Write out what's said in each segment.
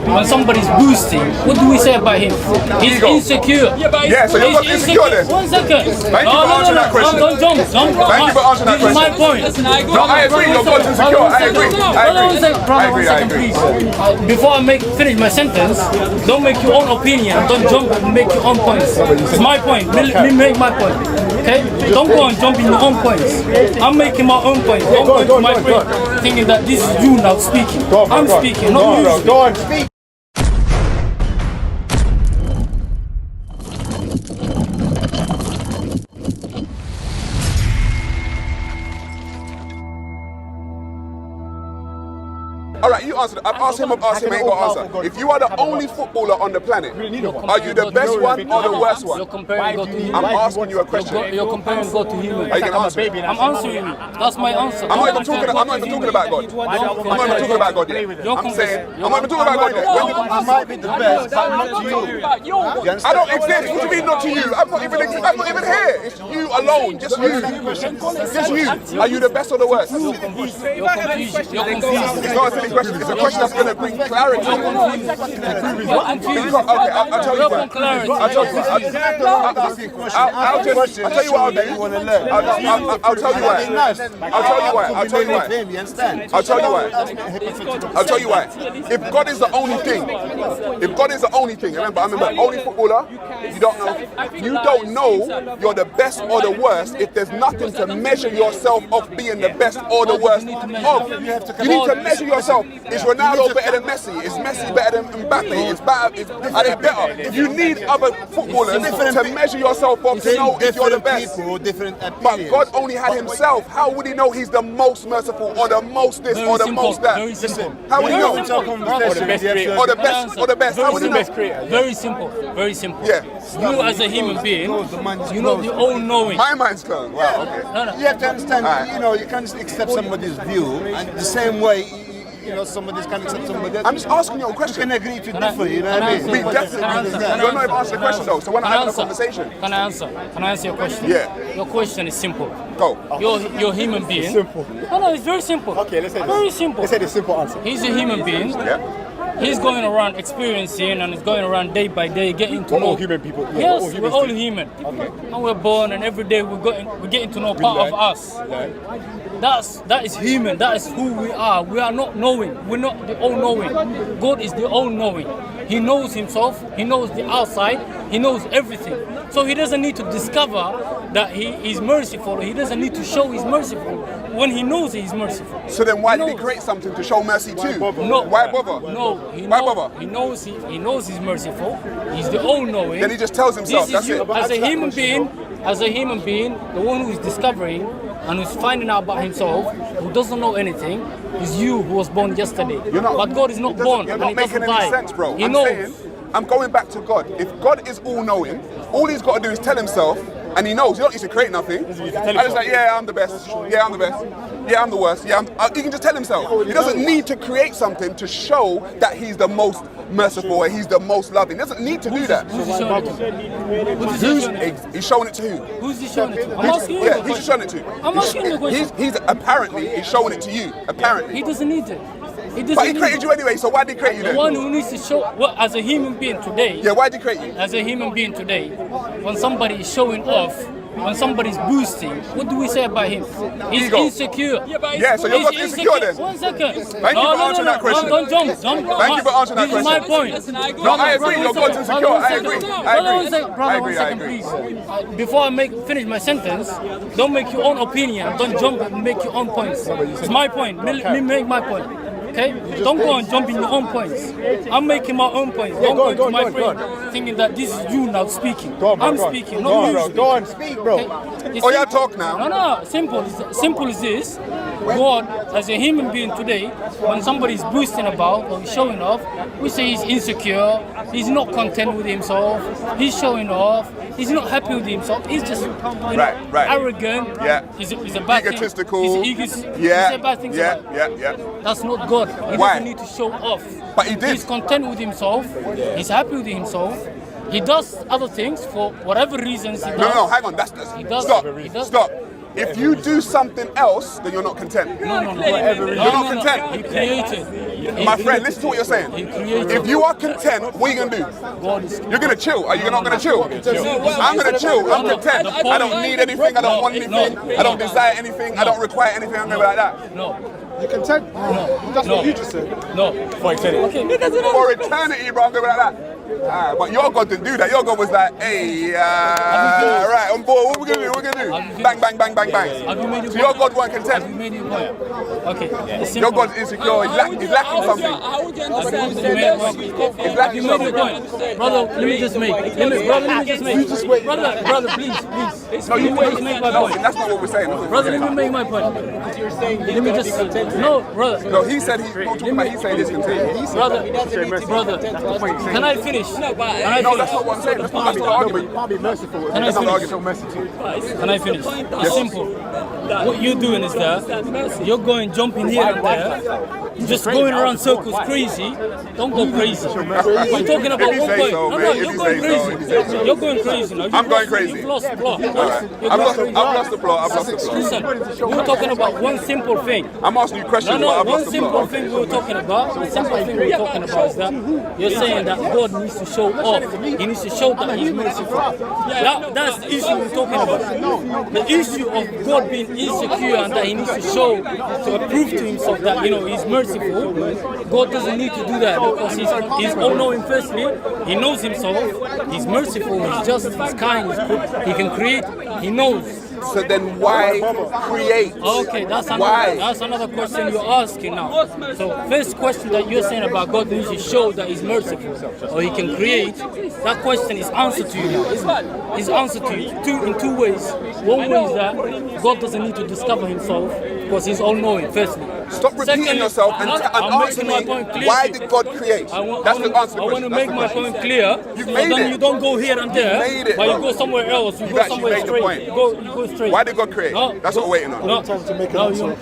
when somebody's boosting, what do we say about him? He's insecure. Yeah, so you're not insecure then? 1 second. Thank you for answering that question. Don't jump. Thank you for answering that question. This is my point. No, I agree, you're God's insecure. I agree. Brother, 1 second, please. Before I finish my sentence, don't make your own opinion. Don't jump and make your own points. It's my point. Let me make my point. Okay? Don't go and jump in your own points. I'm making my own point. Don't go to my friend thinking that this is you now speaking. I'm speaking, not you. Go on, speak. All right, you answered it. I've asked him, ain't got to answer. If you are the only footballer on the planet, are you the best one or the worst one? You're comparing God to human. I'm asking you a question. You're comparing God to human. Are you going to answer? I'm answering you. That's my answer. I'm not even talking about God. I'm not even talking about God yet. I'm saying, I'm not even talking about God yet. I might be the best, but not to you. I don't exist. What do you mean not to you? I'm not even here. It's you alone. Just you. Just you. Are you the best or the worst? You're confused. It's not a silly question. It's a question that's going to bring clarity. Okay, I'll tell you what. I'll tell you what I'll do. I'll tell you why. If God is the only thing, remember, only footballer, you don't know you're the best or the worst if there's nothing to measure yourself of being the best or the worst of. You need to measure yourself. Is Ronaldo better than Messi? Is Messi better than Mbappe? Are they better? If you need other footballers to measure yourself up to know if you're the best. But God only had himself. How would he know he's the most merciful or the most this or the most that? How would he know? Or the best? How would he know? Very simple. Very simple. Yeah. You as a human being, you know the all-knowing. My mind's closed. Wow, okay. You have to understand, you can't accept somebody's view, and the same way, somebody's can't accept somebody else. I'm just asking you a question. You can agree to differ, you know what I mean? We definitely. You're not even answering the question though, so we're not having a conversation. Can I answer your question? Yeah. Your question is simple. Go. You're a human being. It's simple. No, it's very simple. Okay, let's say very simple. Let's say the simple answer. He's a human being. Yeah. He's going around experiencing and he's going around day by day getting to know. All human people. Yes, we're all human. Okay. And we're born and every day we're getting to know part of us. That is human. That is who we are. We are not knowing. We're not the all-knowing. God is the all-knowing. He knows himself. He knows the outside. He knows everything. So he doesn't need to discover that he is merciful. He doesn't need to show he's merciful when he knows he's merciful. So then why did he create something to show mercy too? No. Why bother? No. Why bother? He knows he's merciful. He's the all-knowing. Then he just tells himself, this is that's you, it. As a human being, the one who is discovering and who's finding out about himself, who doesn't know anything, is you who was born yesterday. But God is not born. You're not making any sense, bro. He knows. I'm going back to God. If God is all-knowing, all he's got to do is tell himself, and he knows. You don't need to create nothing. I just like, yeah, I'm the best. Yeah, I'm the best. Yeah, I'm the worst. Yeah, he can just tell himself. He doesn't need to create something to show that he's the most merciful or he's the most loving. He doesn't need to do that. He's showing it to who? Who's he showing it to? I'm asking you. Yeah, who's he showing it to? I'm asking you a question. He's showing it to you. Apparently. He doesn't need it. But he created you anyway, so why did he create you then? The one who needs to show, as a human being today. Yeah, why did he create you? As a human being today, when somebody is showing off, when somebody's boosting, what do we say about him? He's insecure. Yeah, so you're not insecure then? 1 second. Thank you for answering that question. Don't jump. Thank you for answering that question. This is my point. No, I agree. You're God's insecure. I agree. Brother, 1 second, please. Before I finish my sentence, don't make your own opinion. Don't jump and make your own points. It's my point. Let me make my point. Okay? Don't go and jump in your own points. I'm making my own points. Don't go to my friend thinking that this is you now speaking. I'm speaking, not you. Go on, speak, bro. Oh, yeah, talk now. No. Simple as this. God, as a human being today, when somebody's boosting about or showing off, we say he's insecure, he's not content with himself, he's showing off, he's not happy with himself, he's just arrogant, he's a bad egotistical, thing. He's a bad thing. That's not God. He doesn't need to show off. But he did. He's content with himself, he's happy with himself. He does other things for whatever reasons he does. No, hang on, Stop. If you do something else, then you're not content. No. You're not content. He created. My friend, listen to what you're saying. If you are content, what are you going to do? You're going to chill. Are you not going to chill? I'm going to chill. I'm content. I don't need anything. I don't want anything. I don't desire anything. I don't require anything. I'm going to be like that. No. You're content? No. That's what you just said. No. For eternity. For eternity, bro, I'm going to be like that. But your God didn't do that. Your God was like, hey, right, on board, what we gonna do? What we gonna do? Bang, bang, bang, bang, bang. So your God weren't content. Okay. Your God's insecure. He's lacking something. How would you understand He's lacking something. Brother, let me just make. Brother, please. No, you wait. Make my No, point. that's not what we're saying. Brother, let me make my point. Let me just. No, brother. No, he said he's not talking about. He's saying he's content. Brother, can I finish? No, that's not what I'm saying. That's not the argument. You can't be merciful. Can I That's not finish? argument. Mercy to you. Can I finish? It's simple. What you're doing is that you're going jumping here and there, just going around circles crazy. Don't go crazy. I'm talking about If you one say point. so, No, mate. If you're you going say so, crazy. if you say so. You're going crazy. No, I'm going crazy. You've lost plot. I've lost the plot. I've lost the plot. Listen, we're talking about one simple thing. I'm asking you questions, but I've One lost the simple plot. thing we were talking about. The simple thing we were talking about is that you're saying that God needs to show off. He needs to show that He's merciful. That's the issue we're talking about. The issue of God being insecure and that He needs to show, to prove to Himself that He's merciful. God doesn't need to do that because He's all-knowing. Firstly, He knows Himself. He's merciful. He's just. He's kind. He's good. He can create. He knows. So then why create? Okay, that's another question you're asking now. So first question that you're saying about God needs to show that He's merciful or He can create, that question is answered to you now. It's answered to you in two ways. One way is that God doesn't need to discover Himself because He's all-knowing, firstly. Stop repeating yourself and answer me, why did God create? That's the answer. I want to make my point clear. Then you don't go here and there, but you go somewhere else. You go somewhere straight. You go straight. Why did God create? That's what we're waiting on. No,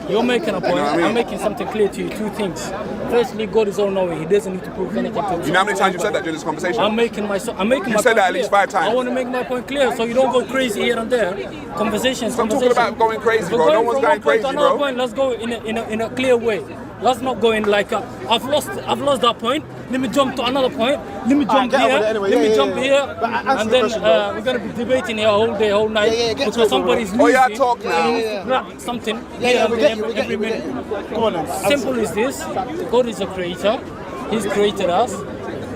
you're making a point. I'm making something clear to you. Two things. Firstly, God is all-knowing. He doesn't need to prove anything to you. You know how many times you said that during this conversation? I'm making my You point said that at clear. least 5 times. I want to make my point clear so you don't go crazy here and there. Conversations. I'm talking about going crazy, bro. No one's going crazy, bro. Let's go in a clear way. Let's not go in like I've lost that point. Let me jump to another point. Let me jump here. Anyway. Let me jump here. And then question, we're gonna be debating here all day, all night because somebody's losing. Oh yeah, talk now. And he needs to grab something here and there every minute. Go on then. Simple as this. God is a creator. He's created us.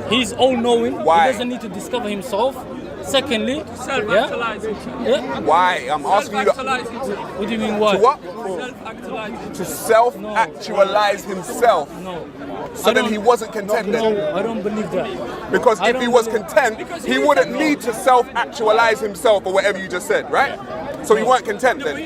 He's all-knowing. Why? He doesn't need to discover Himself. Secondly, self-actualize Why? I'm asking you. What do you mean why? To what? Self-actualize. To self-actualize Himself. No. So then He wasn't content then. I don't believe that. Because if He was content, He wouldn't need to self-actualize Himself or whatever you just said, right? So you weren't content then.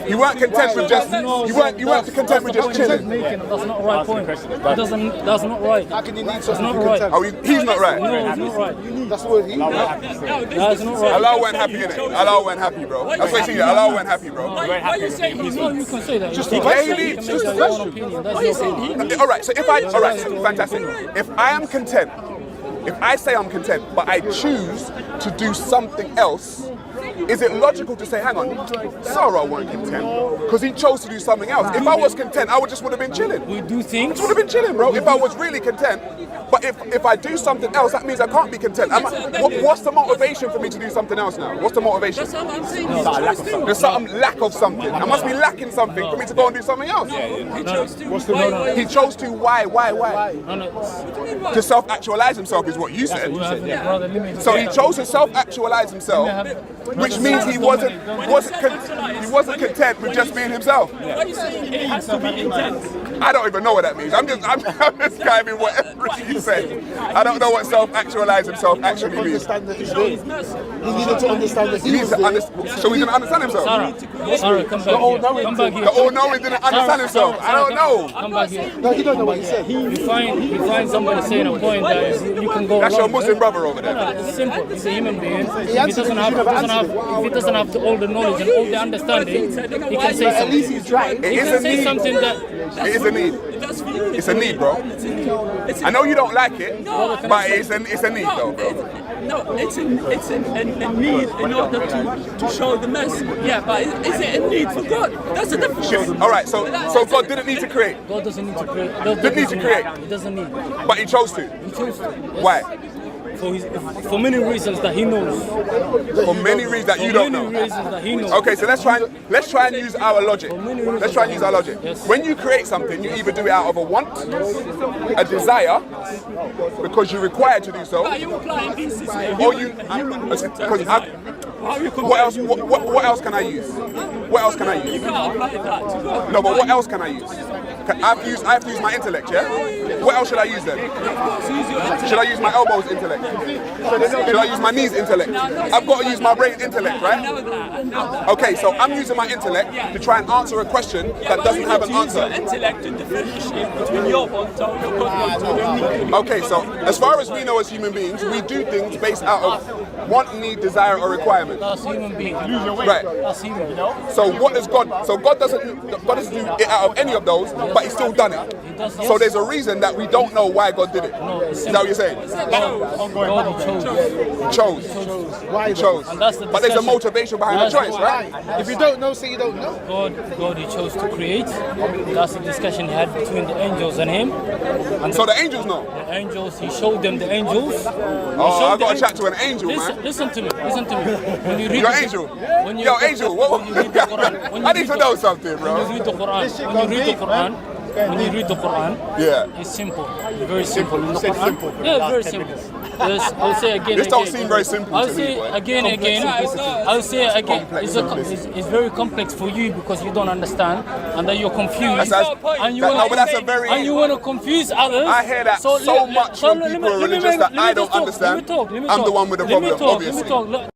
You weren't content with just. You weren't content with just chilling. That's not the right point. That's not right. How can you need That's something not to be right. content? Oh, he's not right. No, it's not right. That's what he. That's not right. Allah weren't happy in it. Allah weren't happy, bro. That's what he said. Allah weren't happy, bro. Why are you saying he's No, you can say that. Just you a can question. make that your own opinion. That's your opinion. All right. So fantastic. If I am content, if I say I'm content, but I choose to do something else, is it logical to say, hang on, Sarah weren't content because he chose to do something else? If I was content, I would have been chilling. We do things. I would have been chilling, bro. If I was really content, but if I do something else, that means I can't be content. What's the motivation for me to do something else now? What's the motivation? That's what I'm saying. There's some lack of something. I must be lacking something for me to go and do something else. He chose to. He chose to. Why? No. To self-actualize himself is what you said. So he chose to self-actualize himself, which means he wasn't content with just being himself. Why are you saying it has to be intense? I don't even know what that means. I'm just describing whatever you say. I don't know what self-actualize himself actually means. Understand that he's there. He needed to understand that he was there. So he didn't understand himself. Sarah, come back here. Come back here. The all-knowing didn't understand himself. I don't know. Come back here. No, he don't know what he said. You find somebody saying a point that you can go That's your along with. Muslim brother over there. It's simple. He's a human being. If he doesn't have all the knowledge and all the understanding, he can say At least something. he's trying. It He is can a say need. something that. It is a need. that's for you. It's a need, bro. It's a need. It's a I know you don't like it, No, but it's a need, though, bro. It's a need in order to show the mercy. Yeah, but is it a need for God? That's a different thing. All right, so God didn't need to create, God doesn't need to create. God Didn't need to create. He doesn't need. but He chose to. He chose to. Yes. Why? For many reasons that he knows. For many reasons that you don't For know. many reasons that he knows. Okay, so let's try and use our logic. Let's try and use our logic. Yes. When you create something, you either do it out of a want, a desire, because you're required to do so, Are you applying pieces here? or you. Because what else? What else can I use? What else can I You use? can't apply that to God. No, but what else can I use? I have to use my intellect, yeah? What else should I use then? So use your intellect. Should I use my elbows intellect? Should I use my knees intellect? I've got to use my brain intellect, I right? know that. I know that. Okay, so I'm using my intellect to try and answer a question that doesn't have an You use your answer. intellect to differentiate between your want or your God want or your need. Okay, so as far as we know as human beings, we do things based out of want, need, desire, or requirement. That's human being. Right. That's human. So what does God? So God doesn't do it out of any of those, but He's still done it. He does. So there's a reason that we don't know why God did it. Is that what you're saying? God chose. He chose. And that's the But there's a discussion. motivation behind the choice, right? If you don't know, say you don't know. God, he chose to create. That's the discussion he had between the angels and him. And So the angels know. the angels, he showed them the angels. Oh, I got to chat to an angel, man. Listen to me. Listen to me. When you read You're the- an angel. When you Yo, angel. What? when you read the Quran, when you I need read to the- know something, When you bro. read the Quran, when you read the Quran, when you read the Quran, Yeah. it's simple, very simple. In the Say Quran, simple. yeah, very simple. Yes, I'll say again. This don't again. seem very simple I'll to say me, boy. again, again. I'll say again. It's very complex for you because you don't understand and that you're confused. And you no, but that's a very. and you want to confuse others. I hear that so much from people who are religious that I don't understand. I'm the one with the problem, obviously. Let me talk.